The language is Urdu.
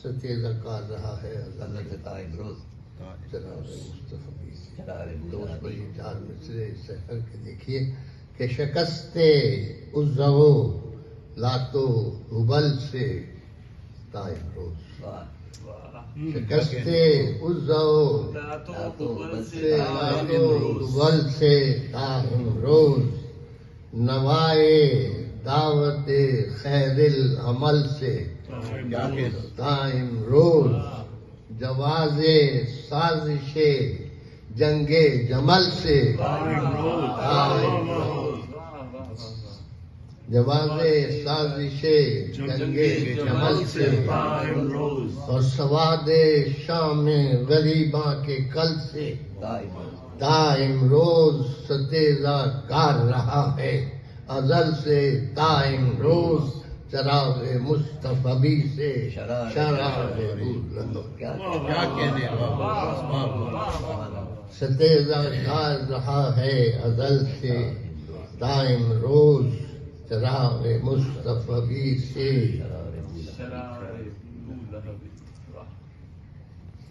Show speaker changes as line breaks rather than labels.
ستیزہ کار رہا ہے
حضرت قائم روز
جناب مصطفی
چراغ
تو اس پر
بولا
یہ 4 مصرے سفر کے دیکھیے کہ شکستے عزو لاتو حبل سے قائم روز شکستے عزو سے لاتو حبل سے قائم روز نوائے دعوت خیر العمل سے قائم روز جواز سازش جنگ جمل سے قائم روز جواز سازش جنگ جمل سے اور سواد شام غریباں کے کل سے قائم روز ستیزہ کار رہا ہے ازل سے قائم روز چراغ مصطفی سے شراب
کیا
کہنے
ستیزہ کار رہا ہے ازل سے قائم روز چراغ مصطفی سے